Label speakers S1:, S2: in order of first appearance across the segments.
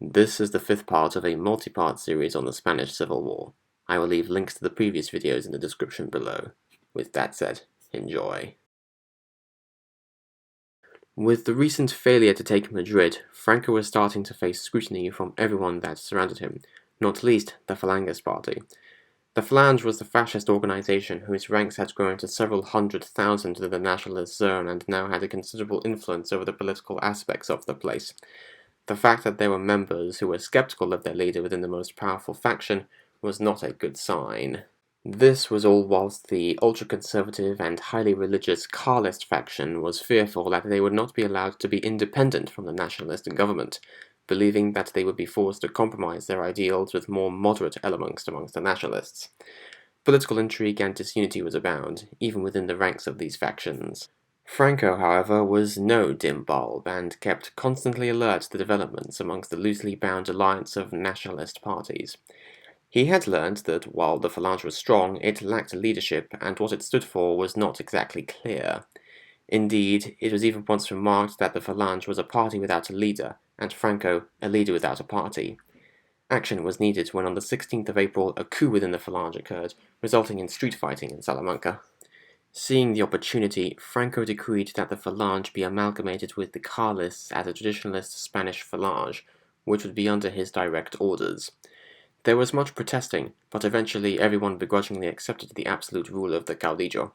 S1: This is the fifth part of a multi-part series on the Spanish Civil War. I will leave links to the previous videos in the description below. With that said, enjoy. With the recent failure to take Madrid, Franco was starting to face scrutiny from everyone that surrounded him, not least the Falangist party. The Falange was the fascist organization whose ranks had grown to several 100,000 in the nationalist zone and now had a considerable influence over the political aspects of the place. The fact that there were members who were skeptical of their leader within the most powerful faction was not a good sign. This was all whilst the ultra-conservative and highly religious Carlist faction was fearful that they would not be allowed to be independent from the nationalist government, believing that they would be forced to compromise their ideals with more moderate elements amongst the nationalists. Political intrigue and disunity was abound, even within the ranks of these factions. Franco, however, was no dim bulb, and kept constantly alert to developments amongst the loosely bound alliance of nationalist parties. He had learned that while the Falange was strong, it lacked leadership, and what it stood for was not exactly clear. Indeed, it was even once remarked that the Falange was a party without a leader, and Franco a leader without a party. Action was needed when on the 16th of April a coup within the Falange occurred, resulting in street fighting in Salamanca. Seeing the opportunity, Franco decreed that the Falange be amalgamated with the Carlists as a traditionalist Spanish Falange, which would be under his direct orders. There was much protesting, but eventually everyone begrudgingly accepted the absolute rule of the caudillo.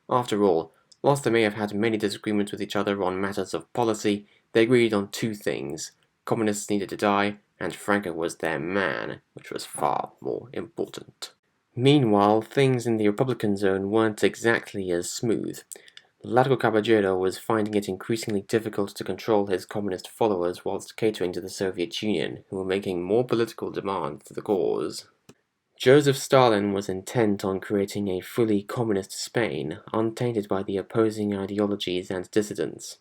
S1: After all, whilst they may have had many disagreements with each other on matters of policy, they agreed on two things: communists needed to die, and Franco was their man, which was far more important. Meanwhile, things in the Republican zone weren't exactly as smooth. Largo Caballero was finding it increasingly difficult to control his communist followers whilst catering to the Soviet Union, who were making more political demands to the cause. Joseph Stalin was intent on creating a fully communist Spain, untainted by the opposing ideologies and dissidents.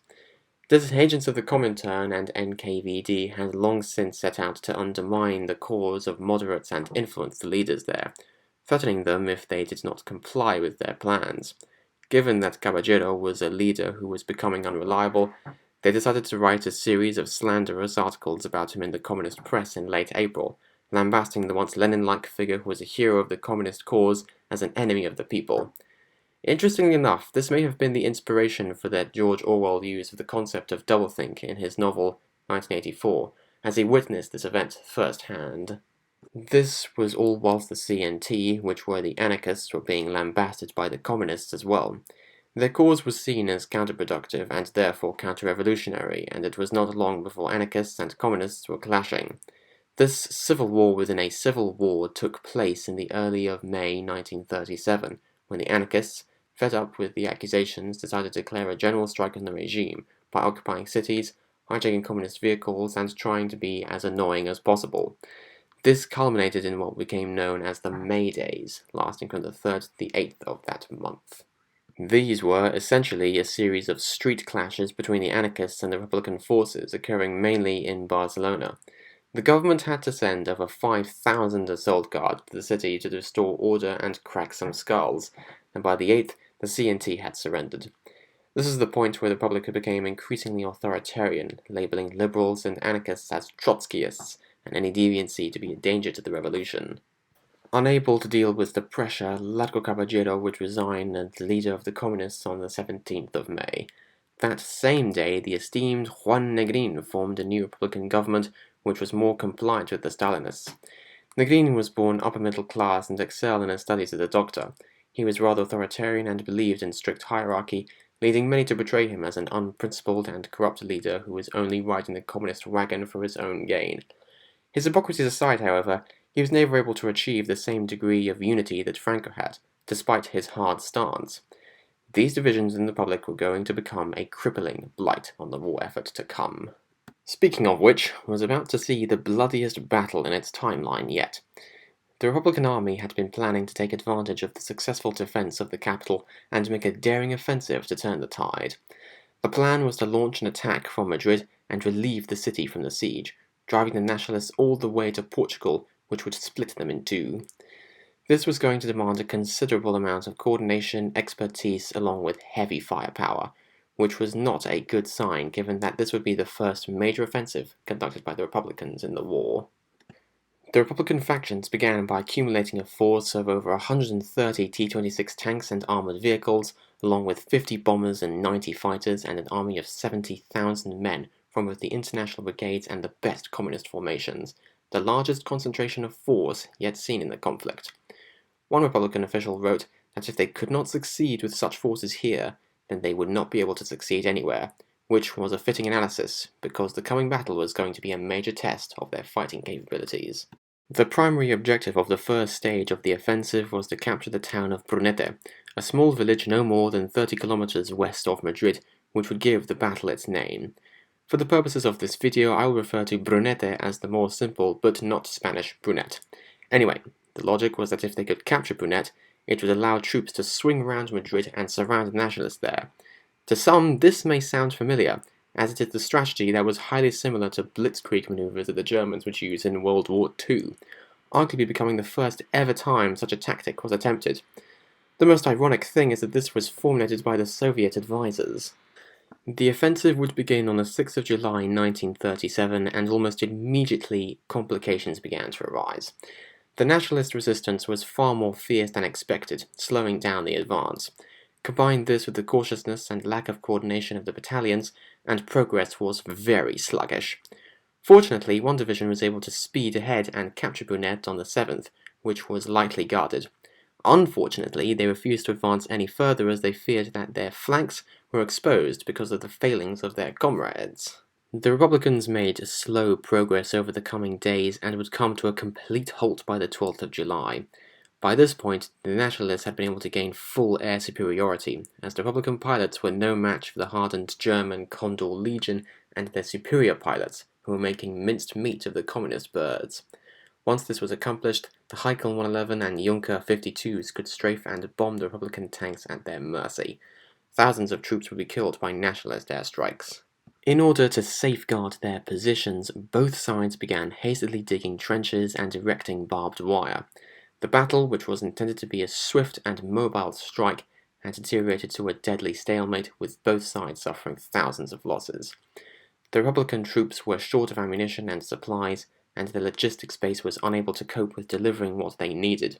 S1: Agents of the Comintern and NKVD had long since set out to undermine the cause of moderates and influence the leaders there, threatening them if they did not comply with their plans. Given that Caballero was a leader who was becoming unreliable, they decided to write a series of slanderous articles about him in the communist press in late April, lambasting the once Lenin-like figure who was a hero of the communist cause as an enemy of the people. Interestingly enough, this may have been the inspiration for that George Orwell use of the concept of doublethink in his novel 1984, as he witnessed this event firsthand. This was all whilst the CNT, which were the anarchists, were being lambasted by the communists as well. Their cause was seen as counterproductive and therefore counter-revolutionary, and it was not long before anarchists and communists were clashing. This civil war within a civil war took place in the early of May 1937, when the anarchists, fed up with the accusations, decided to declare a general strike on the regime by occupying cities, hijacking communist vehicles, and trying to be as annoying as possible. This culminated in what became known as the May Days, lasting from the 3rd to the 8th of that month. These were essentially a series of street clashes between the anarchists and the Republican forces, occurring mainly in Barcelona. The government had to send over 5,000 assault guards to the city to restore order and crack some skulls, and by the 8th, the CNT had surrendered. This is the point where the public became increasingly authoritarian, labeling liberals and anarchists as Trotskyists, and any deviancy to be a danger to the revolution. Unable to deal with the pressure, Largo Caballero would resign as leader of the communists on the 17th of May. That same day, the esteemed Juan Negrin formed a new Republican government which was more compliant with the Stalinists. Negrin was born upper middle class and excelled in his studies as a doctor. He was rather authoritarian and believed in strict hierarchy, leading many to portray him as an unprincipled and corrupt leader who was only riding the communist wagon for his own gain. His hypocrisies aside, however, he was never able to achieve the same degree of unity that Franco had, despite his hard stance. These divisions in the public were going to become a crippling blight on the war effort to come. Speaking of which, was about to see the bloodiest battle in its timeline yet. The Republican army had been planning to take advantage of the successful defense of the capital and make a daring offensive to turn the tide. The plan was to launch an attack from Madrid and relieve the city from the siege, driving the nationalists all the way to Portugal, which would split them in two. This was going to demand a considerable amount of coordination, expertise, along with heavy firepower. which was not a good sign given that this would be the first major offensive conducted by the Republicans in the war. The Republican factions began by accumulating a force of over 130 T-26 tanks and armored vehicles, along with 50 bombers and 90 fighters and an army of 70,000 men from both the International Brigades and the best communist formations, the largest concentration of force yet seen in the conflict. One Republican official wrote that if they could not succeed with such forces here, then they would not be able to succeed anywhere, which was a fitting analysis, because the coming battle was going to be a major test of their fighting capabilities. The primary objective of the first stage of the offensive was to capture the town of Brunete, a small village no more than 30 kilometers west of Madrid, which would give the battle its name. For the purposes of this video, I will refer to Brunete as the more simple but not Spanish Brunette. Anyway, the logic was that if they could capture Brunete, it would allow troops to swing around Madrid and surround the nationalists there. To some, this may sound familiar, as it is the strategy that was highly similar to blitzkrieg maneuvers that the Germans would use in World War II, arguably becoming the first ever time such a tactic was attempted. The most ironic thing is that this was formulated by the Soviet advisors. The offensive would begin on the 6th of July 1937, and almost immediately complications began to arise. The nationalist resistance was far more fierce than expected, slowing down the advance. Combine this with the cautiousness and lack of coordination of the battalions, and progress was very sluggish. Fortunately, one division was able to speed ahead and capture Brunete on the 7th, which was lightly guarded. Unfortunately, they refused to advance any further as they feared that their flanks were exposed because of the failings of their comrades. The Republicans made slow progress over the coming days and would come to a complete halt by the 12th of July. By this point, the Nationalists had been able to gain full air superiority, as the Republican pilots were no match for the hardened German Condor Legion and their superior pilots, who were making minced meat of the communist birds. Once this was accomplished, the Heikel 111 and Junker 52s could strafe and bomb the Republican tanks at their mercy. Thousands of troops would be killed by Nationalist airstrikes. In order to safeguard their positions, both sides began hastily digging trenches and erecting barbed wire. The battle, which was intended to be a swift and mobile strike, had deteriorated to a deadly stalemate, with both sides suffering thousands of losses. The Republican troops were short of ammunition and supplies, and the logistics base was unable to cope with delivering what they needed.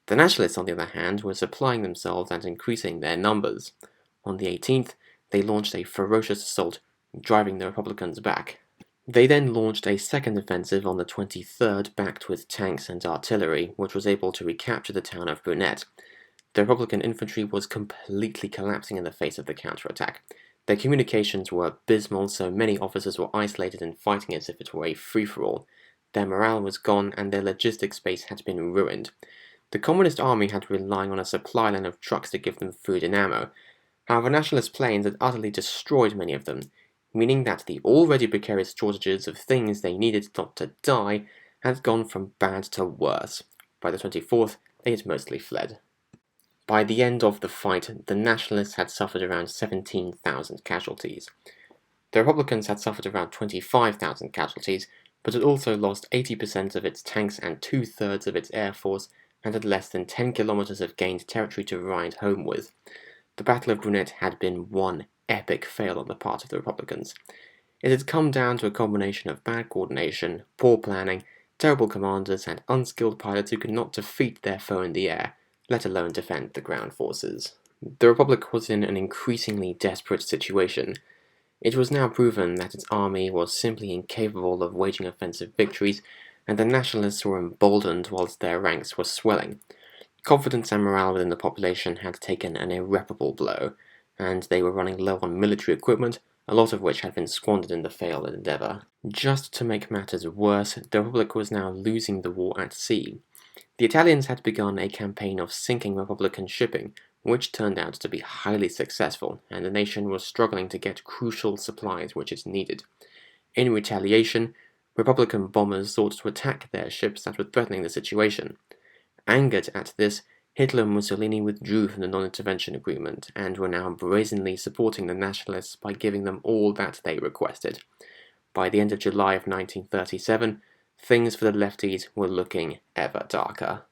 S1: The Nationalists, on the other hand, were supplying themselves and increasing their numbers. On the 18th, they launched a ferocious assault, driving the Republicans back. They then launched a second offensive on the 23rd, backed with tanks and artillery, which was able to recapture the town of Brunete. The Republican infantry was completely collapsing in the face of the counterattack. Their communications were abysmal, so many officers were isolated and fighting as if it were a free-for-all. Their morale was gone, and their logistics base had been ruined. The Communist army had been relying on a supply line of trucks to give them food and ammo. However, Nationalist planes had utterly destroyed many of them, meaning that the already precarious shortages of things they needed not to die had gone from bad to worse. By the 24th, they had mostly fled. By the end of the fight, the Nationalists had suffered around 17,000 casualties. The Republicans had suffered around 25,000 casualties, but had also lost 80% of its tanks and two-thirds of its air force, and had less than 10 kilometers of gained territory to ride home with. The Battle of Brunete had been one epic fail on the part of the Republicans. It had come down to a combination of bad coordination, poor planning, terrible commanders, and unskilled pilots who could not defeat their foe in the air, let alone defend the ground forces. The Republic was in an increasingly desperate situation. It was now proven that its army was simply incapable of waging offensive victories, and the Nationalists were emboldened whilst their ranks were swelling. Confidence and morale within the population had taken an irreparable blow, and they were running low on military equipment, a lot of which had been squandered in the failed endeavour. Just to make matters worse, the Republic was now losing the war at sea. The Italians had begun a campaign of sinking Republican shipping, which turned out to be highly successful, and the nation was struggling to get crucial supplies which it needed. In retaliation, Republican bombers sought to attack their ships that were threatening the situation. Angered at this, Hitler and Mussolini withdrew from the non-intervention agreement and were now brazenly supporting the Nationalists by giving them all that they requested. By the end of July of 1937, things for the lefties were looking ever darker.